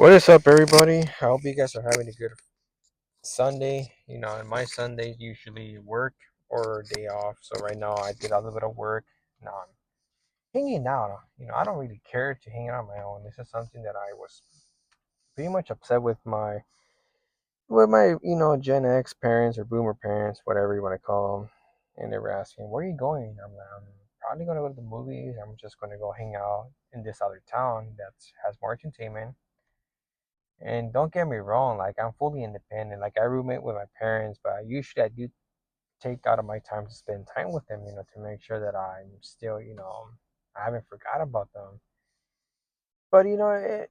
What is up, everybody? I hope you guys are having a good Sunday. And my Sundays usually work or day off. So right now I did a little bit of work. Now I'm hanging out. I don't really care to hang out on my own. This is something that I was pretty much upset with my Gen X parents or Boomer parents, whatever you want to call them. And they were asking, "Where are you going?" I'm probably gonna go to the movies. I'm just gonna go hang out in this other town that has more entertainment. And don't get me wrong, like I'm fully independent. Like I roommate with my parents, but usually I do take out of my time to spend time with them, to make sure that I'm still, I haven't forgot about them. But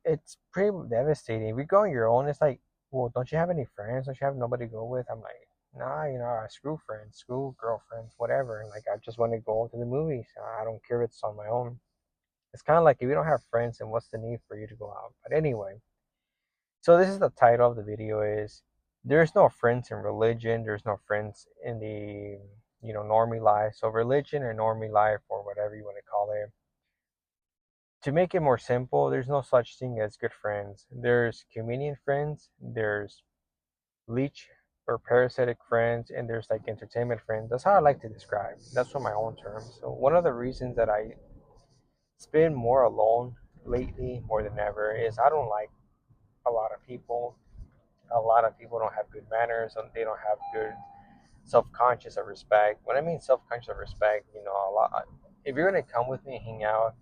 it's pretty devastating. If you go on your own, it's like, well, don't you have any friends? Don't you have nobody to go with? I'm like, nah, I screw friends, screw girlfriends, whatever. And like I just want to go to the movies. I don't care if it's on my own. It's kind of like if you don't have friends, then what's the need for you to go out? But anyway, so this is the title of the video is there's no friends in religion, there's no friends in the normie life. So religion or normie life or whatever you want to call it. To make it more simple, there's no such thing as good friends. There's comedian friends, there's leech or parasitic friends, and there's like entertainment friends. That's how I like to describe. That's what my own terms. So one of the reasons that I spend more alone lately more than ever is I don't like a lot of people. A lot of people don't have good manners and they don't have good self-conscious of respect. When I mean self-conscious of respect, a lot, if you're going to come with me and hang out,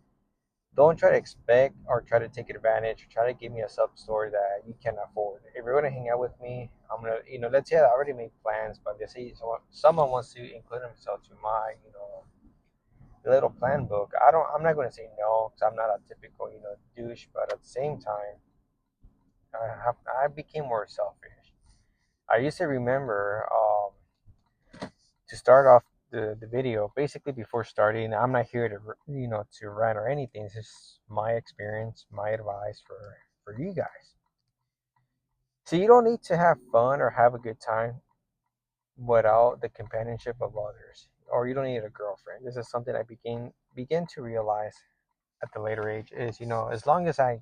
don't try to expect or try to take advantage or try to give me a sub story that you can't afford. If you're going to hang out with me, I'm going to, let's say I already made plans, but they say someone wants to include themselves to my little plan book. I'm not going to say no because I'm not a typical douche, but at the same time I became more selfish. I used to remember to start off the video. Basically, before starting, I'm not here to to rant or anything. This is my experience, my advice for you guys. So you don't need to have fun or have a good time without the companionship of others, or you don't need a girlfriend. This is something I begin to realize at the later age. Is as long as I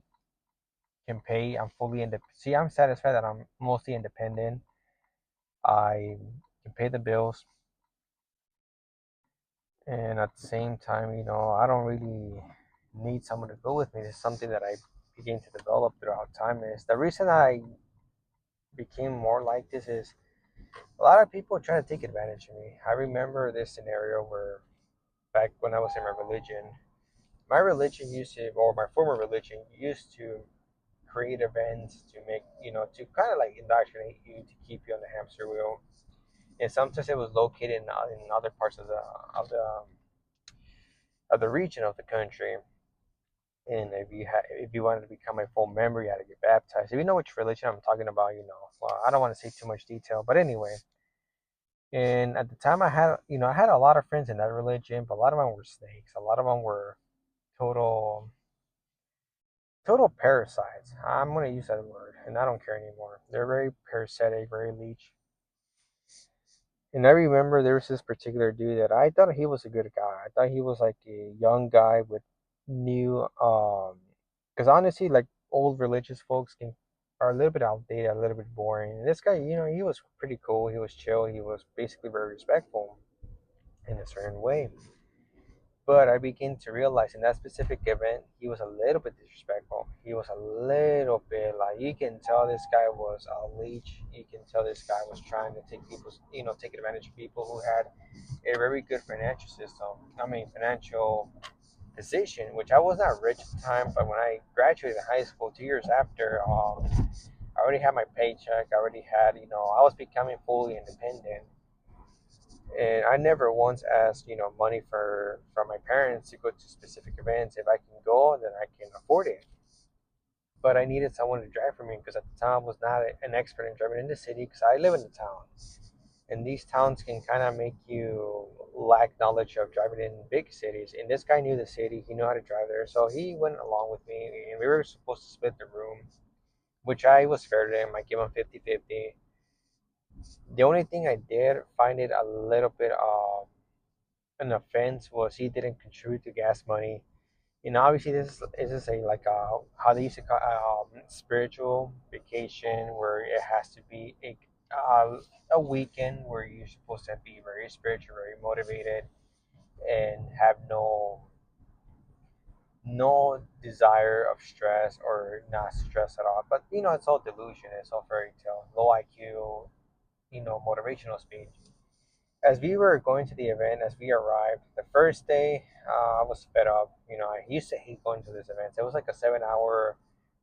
can pay, I'm fully independent. See, I'm satisfied that I'm mostly independent. I can pay the bills, and at the same time, I don't really need someone to go with me. It's something that I began to develop throughout time. Is the reason I became more like this is a lot of people try to take advantage of me. I remember this scenario where back when I was in my religion used to, or my former religion used to create events to make, to kind of like indoctrinate you to keep you on the hamster wheel. And sometimes it was located in other parts of the of the region of the country. And if you wanted to become a full member, you had to get baptized. If you know which religion I'm talking about, Well, I don't want to say too much detail, but anyway. And at the time, I had a lot of friends in that religion, but a lot of them were snakes. A lot of them were total, total parasites. I'm gonna use that word, and I don't care anymore. They're very parasitic, very leech. And I remember there was this particular dude that I thought he was a good guy. I thought he was like a young guy with new because honestly like old religious folks can are a little bit outdated, a little bit boring. And this guy, he was pretty cool, he was chill, he was basically very respectful in a certain way. But I began to realize in that specific event, he was a little bit disrespectful. He was a little bit like you can tell this guy was a leech. You can tell this guy was trying to take advantage of people who had a very good financial system. I mean, financial position, which I was not rich at the time, but when I graduated high school 2 years after, I already had my paycheck. I already had, I was becoming fully independent, and I never once asked, money for from my parents to go to specific events. If I can go, then I can afford it. But I needed someone to drive for me because at the time I was not an expert in driving in the city because I live in the town. And these towns can kind of make you lack knowledge of driving in big cities. And this guy knew the city, he knew how to drive there, so he went along with me, and we were supposed to split the room, which I was fair to him. I gave him 50-50. The only thing I did find it a little bit of an offense was he didn't contribute to gas money. Obviously this is a like how they used to call spiritual vacation where it has to be a weekend where you're supposed to be very spiritual, very motivated, and have no desire of stress or not stress at all. But it's all delusion. It's all fairy tale, low IQ, motivational speech. As we were going to the event, as we arrived, the first day, I was fed up. I used to hate going to these events. It was like a 7 hour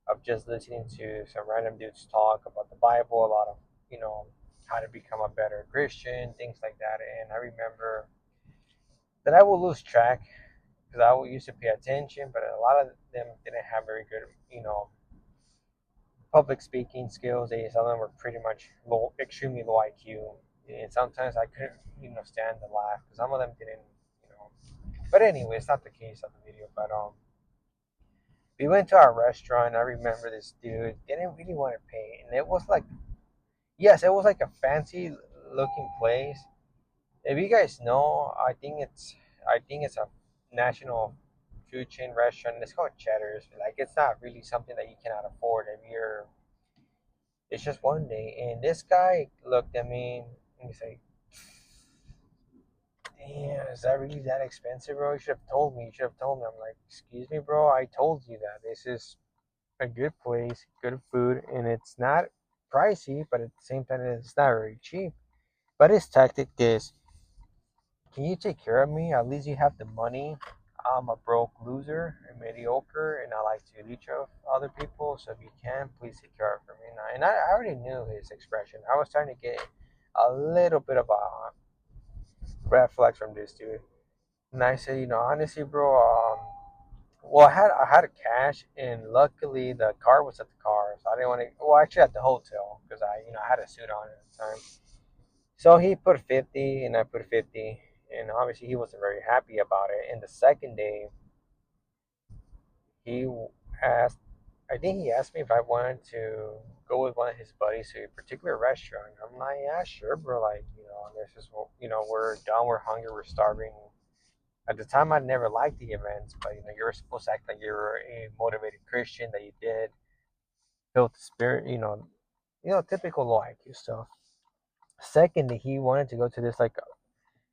of just listening to some random dudes talk about the Bible, a lot of, how to become a better Christian, things like that. And I remember that I would lose track because I would used to pay attention, but a lot of them didn't have very good, public speaking skills. Some of them were pretty much low, extremely low IQ, and sometimes I couldn't, stand to laugh because some of them didn't, you know. But anyway, it's not the case of the video. But we went to our restaurant. I remember this dude didn't really want to pay, and it was like, yes, it was like a fancy looking place. If you guys know, I think it's a national food chain restaurant. It's called Cheddar's. Like it's not really something that you cannot afford if you're. It's just one day, and this guy looked at me and he's like, "Damn, is that really that expensive, bro? You should have told me. You should have told me." I'm like, "Excuse me, bro. I told you that this is a good place, good food, and it's not pricey, but at the same time, it's not very cheap." But his tactic is, "Can you take care of me? At least you have the money. I'm a broke loser and mediocre, and I like to leech off other people. So if you can, please take care of for me." And I already knew his expression. I was trying to get a little bit of a red flags from this dude. And I said, honestly, bro, well, I had a cash, and luckily the car was at the car, so I didn't want to. Well, actually at the hotel because I had a suit on at the time. So he put 50, and I put 50, and obviously he wasn't very happy about it. And the second day, he asked, I think he asked me if I wanted to go with one of his buddies to a particular restaurant. I'm like, yeah, sure, bro. Like, this is, we're done, we're hungry, we're starving. At the time, I never liked the events, but you're supposed to act like you're a motivated Christian that you did build the spirit, typical low IQ stuff. Second, he wanted to go to this like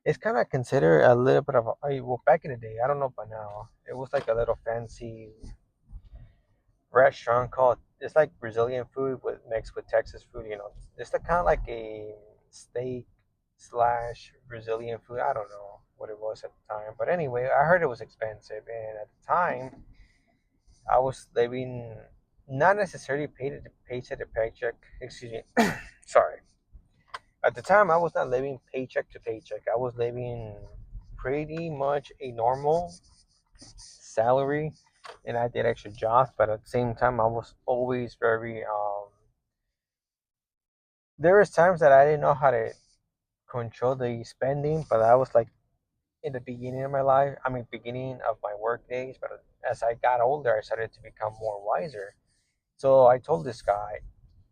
it's kind of considered a little bit of well, back in the day, I don't know, but now it was like a little fancy restaurant called, it's like Brazilian food with mixed with Texas food. It's the kind of like a steak slash Brazilian food. I don't know what it was at the time, but anyway, I heard it was expensive, and at the time, I was living not necessarily paid to paycheck to paycheck. Excuse me, sorry. At the time, I was not living paycheck to paycheck. I was living pretty much a normal salary, and I did extra jobs, but at the same time, I was always very there was times that I didn't know how to control the spending, but I was like in the beginning of my life, I mean beginning of my work days, but as I got older, I started to become more wiser. So I told this guy,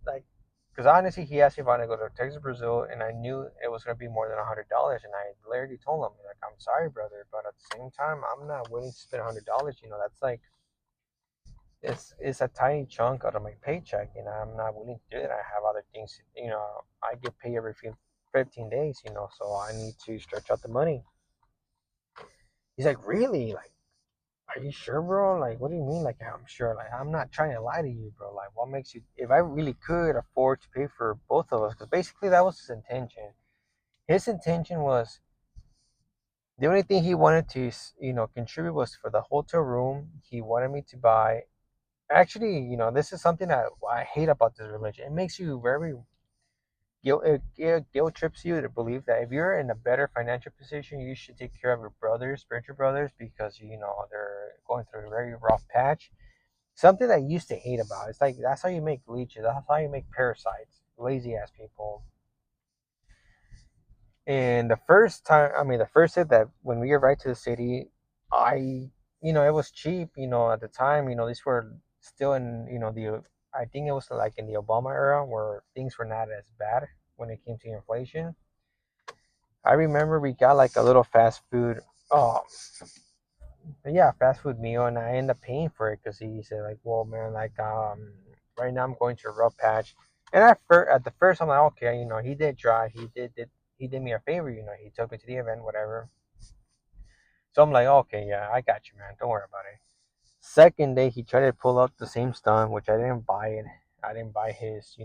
like, because honestly, he asked me if I want to go to Texas, Brazil, and I knew it was going to be more than $100, and I literally told him, like, I'm sorry, brother, but at the same time, I'm not willing to spend $100. That's like it's a tiny chunk out of my paycheck, and I'm not willing to do it. I have other things, I get paid every 15 days, so I need to stretch out the money. He's like, really? Like, are you sure, bro? Like, what do you mean? Like, I'm sure. Like, I'm not trying to lie to you, bro. Like, what makes you? If I really could afford to pay for both of us, because basically that was his intention. His intention was the only thing he wanted to, contribute was for the hotel room. He wanted me to buy. Actually, this is something that I hate about this religion. It makes you very guilt trips you to believe that if you're in a better financial position, you should take care of your brothers, spiritual brothers, because they're going through a very rough patch. Something that I used to hate about. It's like that's how you make leeches. That's how you make parasites. Lazy ass people. And the first time, I mean, the first day that when we arrived to the city, it was cheap. At the time, these were still in, I think it was like in the Obama era where things were not as bad when it came to inflation. I remember we got like a little fast food. Oh, yeah, fast food meal, and I end up paying for it because he said like, well, man, like right now I'm going to a rough patch, and at the first I'm like, okay, he did try, he did me a favor, he took me to the event, whatever. So I'm like, okay, yeah, I got you, man, don't worry about it. Second day, he tried to pull up the same stunt, which I didn't buy it. I didn't buy his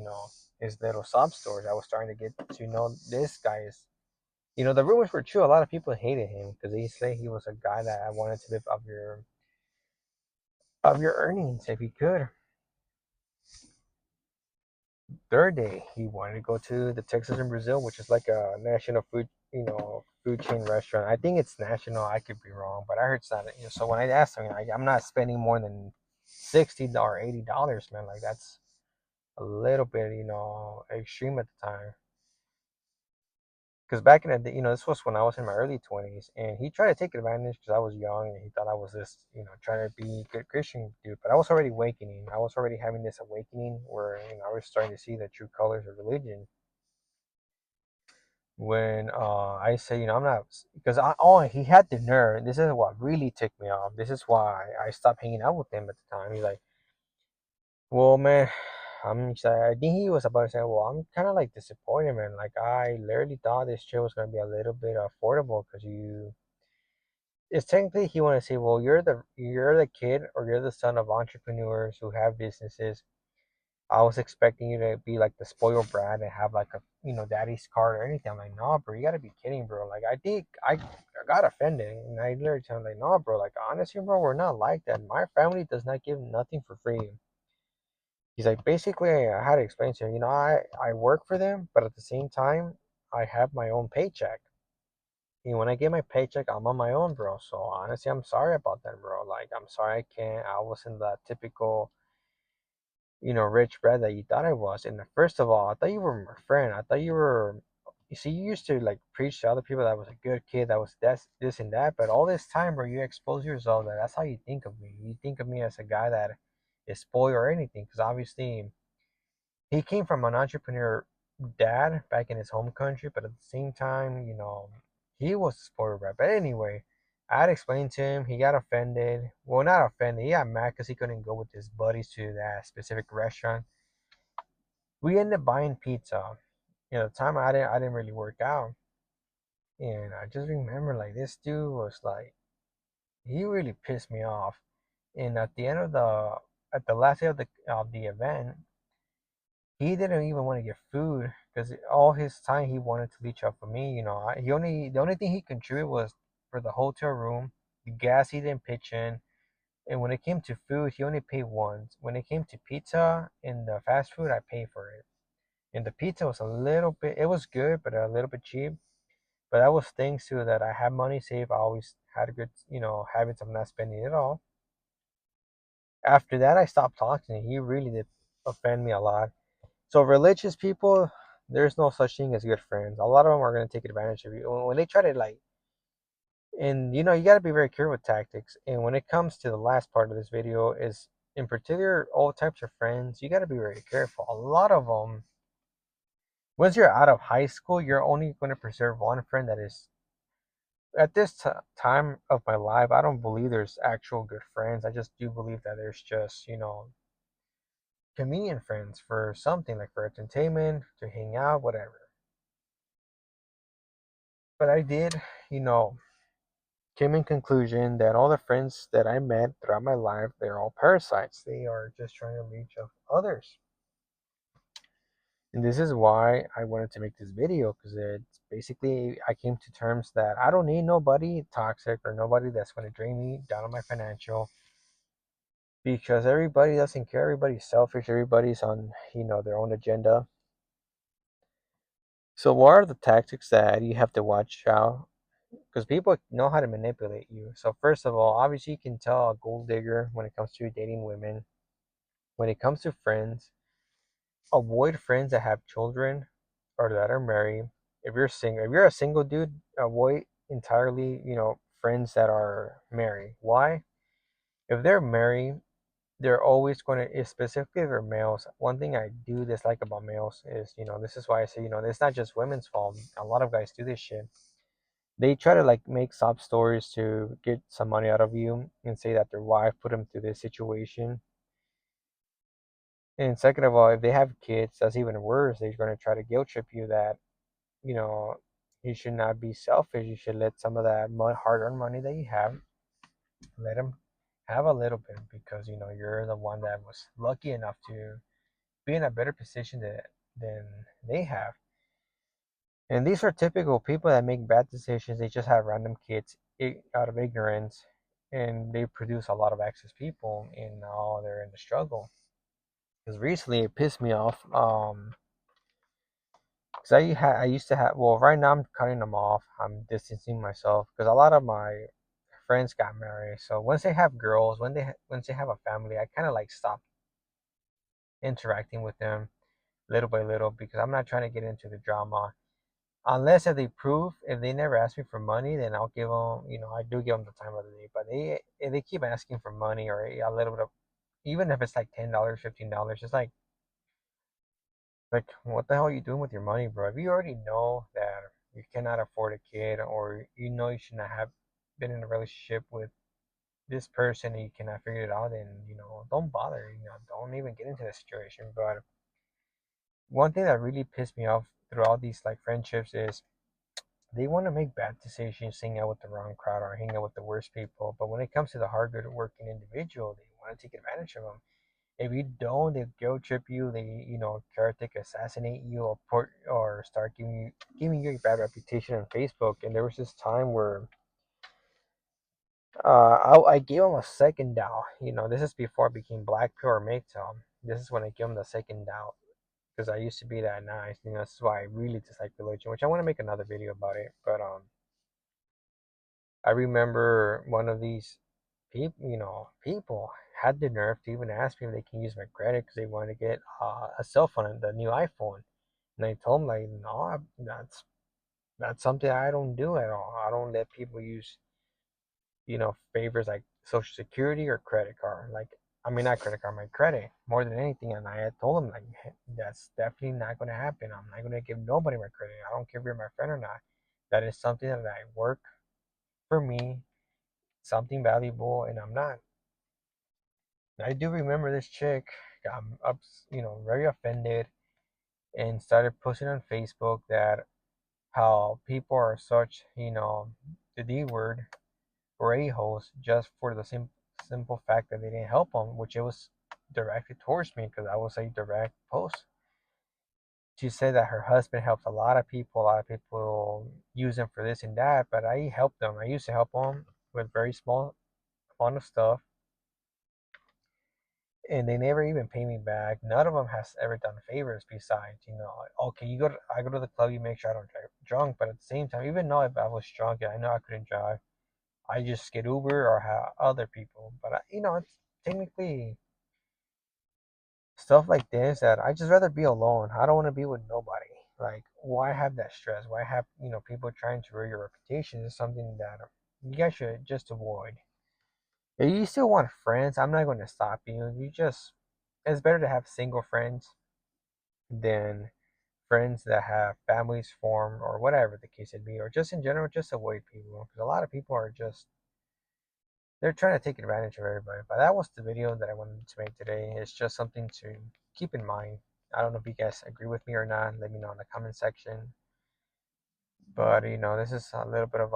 little sob stores. I was starting to get to know this guy is. The rumors were true. A lot of people hated him because they say he was a guy that wanted to live of your earnings if he could. Third day, he wanted to go to the Texas in Brazil, which is like a national food chain restaurant. I think it's national. I could be wrong, but I heard it's not. So when I asked him, I'm not spending more than $60 or $80, man. Like that's a little bit, extreme at the time. Because back in the day, this was when I was in my early 20s, and he tried to take advantage because I was young and he thought I was this, trying to be a good Christian dude. But I was already awakening. I was already having this awakening where, I was starting to see the true colors of religion. When I say, I'm not, because he had the nerve. This is what really ticked me off. This is why I stopped hanging out with him at the time. He's like, well, man, I think he was about to say, well, I'm kind of like disappointed, man. Like, I literally thought this chair was going to be a little bit affordable because it's technically he want to say, well, you're the kid or you're the son of entrepreneurs who have businesses. I was expecting you to be like the spoiled brat and have like a, daddy's card or anything. I'm like, nah, bro, you got to be kidding, bro. Like, I think I got offended and I literally told him, like, nah, bro, like, honestly, bro, we're not like that. My family does not give nothing for free. He's like, basically, I had to explain to him, I work for them, but at the same time, I have my own paycheck. And when I get my paycheck, I'm on my own, bro. So honestly, I'm sorry about that, bro. Like, I'm sorry I wasn't that typical, rich brat that you thought I was. And first of all, I thought you were my friend. I thought you see, you used to like preach to other people that I was a good kid, that was this and that. But all this time, bro, you expose yourself that's how you think of me. You think of me as a guy that is spoiled or anything. Because obviously, he came from an entrepreneur dad back in his home country, but at the same time, he was a spoiled brat. But anyway, I had explained to him. He got offended. Well, not offended. He got mad because he couldn't go with his buddies to that specific restaurant. We ended up buying pizza. The time I didn't really work out, and I just remember like this dude was like he really pissed me off. And at the last day of the event, he didn't even want to get food because all his time he wanted to leech off of me. The only thing he contributed was for the hotel room, the gas he didn't pitch in, and when it came to food, he only paid once. When it came to pizza and the fast food, I paid for it. And the pizza was a little bit, it was good, but a little bit cheap. But that was thanks to that I had money saved. I always had a good, habits of not spending it all. After that, I stopped talking to him. He really did offend me a lot. So religious people, there's no such thing as good friends. A lot of them are gonna take advantage of you when they try to like. And you got to be very careful with tactics. And when it comes to the last part of this video, is in particular all types of friends, you got to be very careful. A lot of them, once you're out of high school, you're only going to preserve one friend that is. At this time of my life, I don't believe there's actual good friends. I just do believe that there's just convenient friends for something like for entertainment, to hang out, whatever. But I did, you know, came in conclusion that all the friends that I met throughout my life, they're all parasites. They are just trying to leech off others. And this is why I wanted to make this video because it's basically I came to terms that I don't need nobody toxic or nobody that's going to drain me down on my financial because everybody doesn't care. Everybody's selfish. Everybody's on their own agenda. So what are the tactics that you have to watch out because people know how to manipulate you. So first of all, obviously you can tell a gold digger when it comes to dating women. When it comes to friends, avoid friends that have children or that are married. If you're a single dude, avoid entirely, friends that are married. Why? If they're married, they're always going to, specifically if they're males. One thing I do dislike about males is, this is why I say, it's not just women's fault. A lot of guys do this shit. They try to like make sob stories to get some money out of you and say that their wife put them through this situation. And second of all, if they have kids, that's even worse. They're going to try to guilt trip you that, you know, you should not be selfish. You should let some of that hard-earned money that you have, let them have a little bit because you're the one that was lucky enough to be in a better position than they have. And these are typical people that make bad decisions. They just have random kids out of ignorance, and they produce a lot of excess people, and now they're in the struggle. Because recently it pissed me off. Because I used to have, well, right now I'm cutting them off. I'm distancing myself because a lot of my friends got married. So once they have girls, once they have a family, I kind of like stop interacting with them little by little because I'm not trying to get into the drama. Unless if they never ask me for money, then I'll give them, I do give them the time of the day. But if they keep asking for money or a little bit of, even if it's like $10, $15, it's like what the hell are you doing with your money, bro? If you already know that you cannot afford a kid, or you should not have been in a relationship with this person and you cannot figure it out, then don't bother. Don't even get into the situation. But one thing that really pissed me off throughout these like friendships is they want to make bad decisions, hang out with the wrong crowd or hang out with the worst people. But when it comes to the hard, good working individual, they want to take advantage of them. If you don't, they guilt trip you. They, character assassinate you, or start giving you a bad reputation on Facebook. And there was this time where I gave him a second doubt. This is before I became Blackpil or Mgtow. This is when I gave him the second doubt because I used to be that nice. This is why I really dislike religion, which I want to make another video about it. But I remember one of these people had the nerve to even ask me if they can use my credit because they want to get a cell phone, the new iPhone. And I told them like, no, that's something I don't do at all. I don't let people use favors like Social Security or credit card. Like, I mean, not credit card, my credit more than anything. And I had told them like, "Hey, that's definitely not going to happen. I'm not going to give nobody my credit. I don't care if you're my friend or not. That is something that I work for me, something valuable, and I'm not." I do remember this chick got up, very offended and started posting on Facebook that how people are such, the D word or a-holes just for the simple fact that they didn't help them, which it was directed towards me because I was a direct post. She said that her husband helps a lot of people use him for this and that, but I helped them. I used to help them with very small amount of stuff and they never even pay me back. None of them has ever done favors besides, okay, I go to the club, you make sure I don't drive drunk, but at the same time, even though if I was drunk and I know I couldn't drive, I just get Uber or have other people. But it's technically stuff like this that I just rather be alone. I don't want to be with nobody. Like, why have that stress? Why have people trying to ruin your reputation? Is something that you guys should just avoid. If you still want friends, I'm not going to stop you. It's better to have single friends than friends that have families formed or whatever the case would be, or just in general, just avoid people because a lot of people are just they're trying to take advantage of everybody. But that was the video that I wanted to make today. It's just something to keep in mind. I don't know if you guys agree with me or not. Let me know in the comment section. But this is a little bit of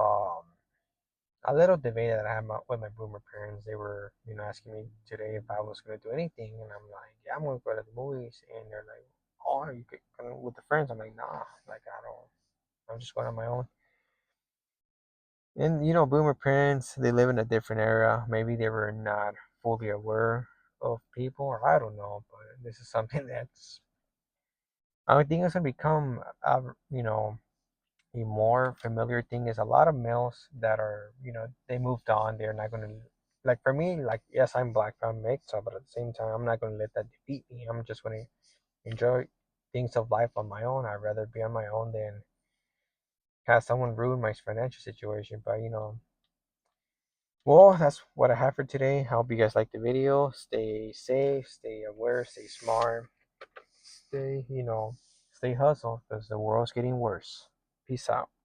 a little debate that I had with my boomer parents. They were, asking me today if I was going to do anything, and I'm like, yeah, I'm going to go to the movies, and they're like, oh, are you going with the friends? I'm like, nah, like I don't. I'm just going on my own. And boomer parents, they live in a different era. Maybe they were not fully aware of people, or I don't know. But this is something that's I think it's gonna become, a more familiar thing. Is a lot of males that are, they moved on. They're not gonna like for me. Like yes, I'm black, I'm mixed, but at the same time, I'm not gonna let that defeat me. I'm just gonna enjoy things of life on my own. I'd rather be on my own than have someone ruin my financial situation. But well, that's what I have for today. I hope you guys like the video. Stay safe, stay aware, stay smart, stay hustle because the world's getting worse. Peace out.